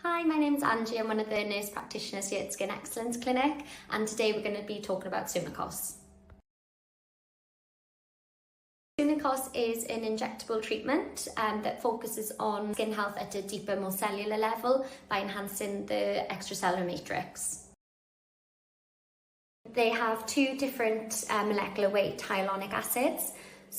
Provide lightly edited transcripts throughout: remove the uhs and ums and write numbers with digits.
Hi, my name's Angie. I'm one of the nurse practitioners here at Skin Excellence Clinic, and today we're going to be talking about SuneKOS. SuneKOS is an injectable treatment that focuses on skin health at a deeper, more cellular level by enhancing the extra cellular matrix. They have two different molecular weight hyaluronic acids,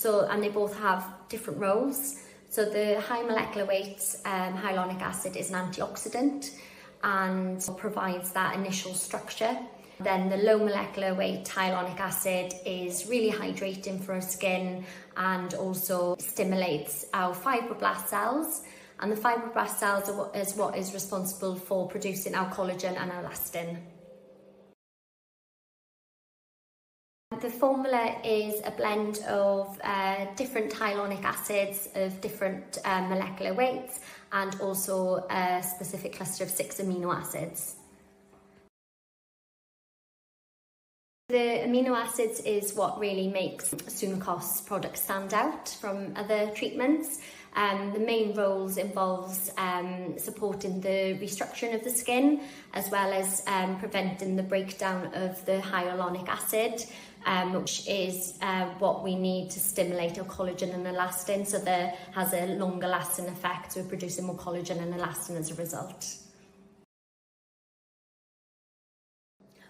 and they both have different roles. So the high molecular weight hyaluronic acid is an antioxidant and provides that initial structure. Then the low molecular weight hyaluronic acid is really hydrating for our skin and also stimulates our fibroblast cells. And the fibroblast cells is what is responsible for producing our collagen and elastin. The formula is a blend of different hyaluronic acids of different molecular weights and also a specific cluster of 6 amino acids. The amino acids is what really makes SuneKOS products stand out from other treatments. The main roles involves supporting the restructuring of the skin as well as preventing the breakdown of the hyaluronic acid, which is what we need to stimulate our collagen and elastin, so there has a longer lasting effect, so we're producing more collagen and elastin as a result.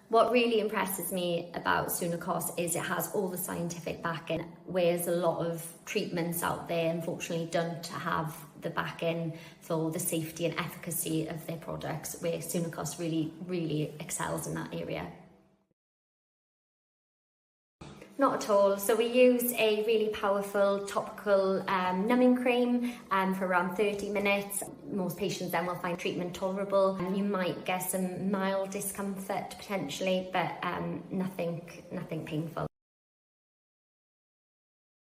What really impresses me about SuneKOS is it has all the scientific backing, whereas a lot of treatments out there unfortunately don't have the backing for the safety and efficacy of their products, where SuneKOS really excels in that area. Not at all. So we use a really powerful topical numbing cream for around 30 minutes. Most patients then will find treatment tolerable. You might get some mild discomfort potentially, but nothing painful.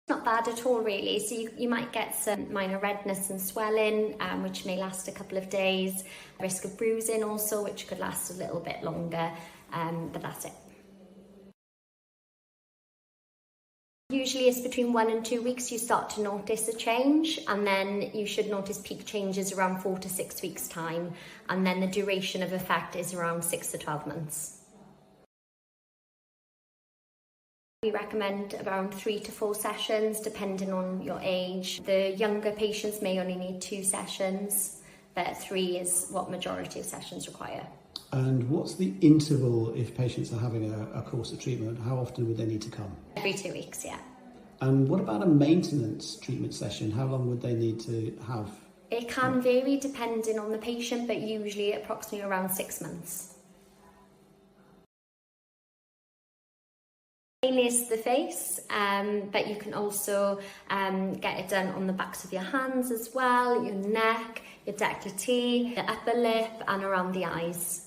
Not bad at all really. So you might get some minor redness and swelling, which may last a couple of days. Risk of bruising also, which could last a little bit longer, but that's it. Usually it's between 1 and 2 weeks you start to notice a change, and then you should notice peak changes around 4 to 6 weeks time, and then the duration of effect is around 6 to 12 months. We recommend around 3 to 4 sessions depending on your age. The younger patients may only need 2 sessions, but 3 is what majority of sessions require. And what's the interval if patients are having a course of treatment? How often would they need to come? Every 2 weeks, yeah. And what about a maintenance treatment session? How long would they need to have? It can vary depending on the patient, but usually approximately around 6 months. Mainly is the face, but you can also get it done on the backs of your hands as well, your neck, your décolleté, the upper lip and around the eyes.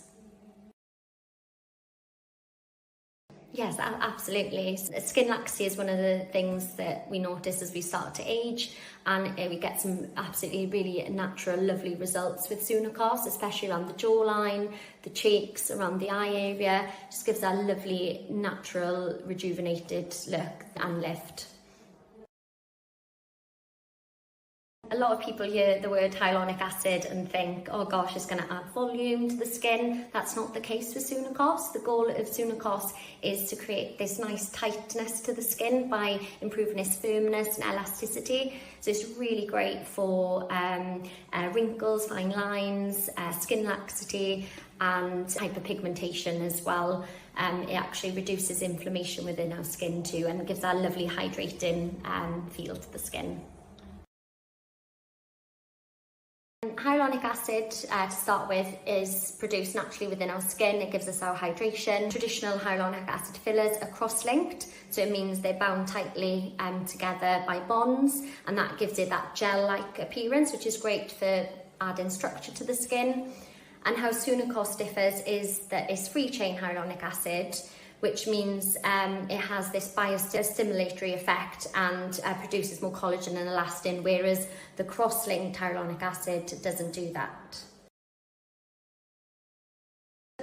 Yes, absolutely. Skin laxity is one of the things that we notice as we start to age, and we get some absolutely really natural, lovely results with SuneKOS, especially around the jawline, the cheeks, around the eye area. Just gives that lovely, natural, rejuvenated look and lift. A lot of people hear the word hyaluronic acid and think, oh gosh, it's going to add volume to the skin. That's not the case with SuneKOS. The goal of SuneKOS is to create this nice tightness to the skin by improving its firmness and elasticity. So it's really great for wrinkles, fine lines, skin laxity and hyperpigmentation as well. It actually reduces inflammation within our skin too, and gives that lovely hydrating feel to the skin. Hyaluronic acid, to start with, is produced naturally within our skin. It gives us our hydration. Traditional hyaluronic acid fillers are cross-linked, so it means they're bound tightly together by bonds, and that gives it that gel-like appearance, which is great for adding structure to the skin. And how SuneKOS differs is that it's free-chain hyaluronic acid, which means it has this biostimulatory effect and produces more collagen and elastin, whereas the cross-linked hyaluronic acid doesn't do that.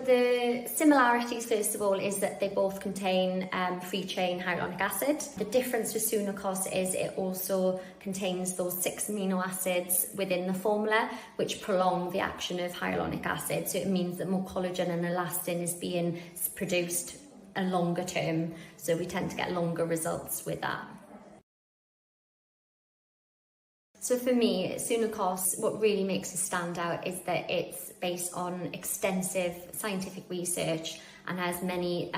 the similarities, first of all, is that they both contain free-chain hyaluronic acid. The difference with SuneKOS is it also contains those 6 amino acids within the formula, which prolong the action of hyaluronic acid. So it means that more collagen and elastin is being produced a longer term. So we tend to get longer results with that. So for me, SuneKOS, what really makes it stand out is that it's based on extensive scientific research and has many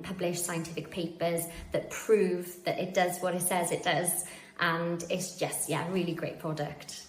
published scientific papers that prove that it does what it says it does. And it's just, yeah, really great product.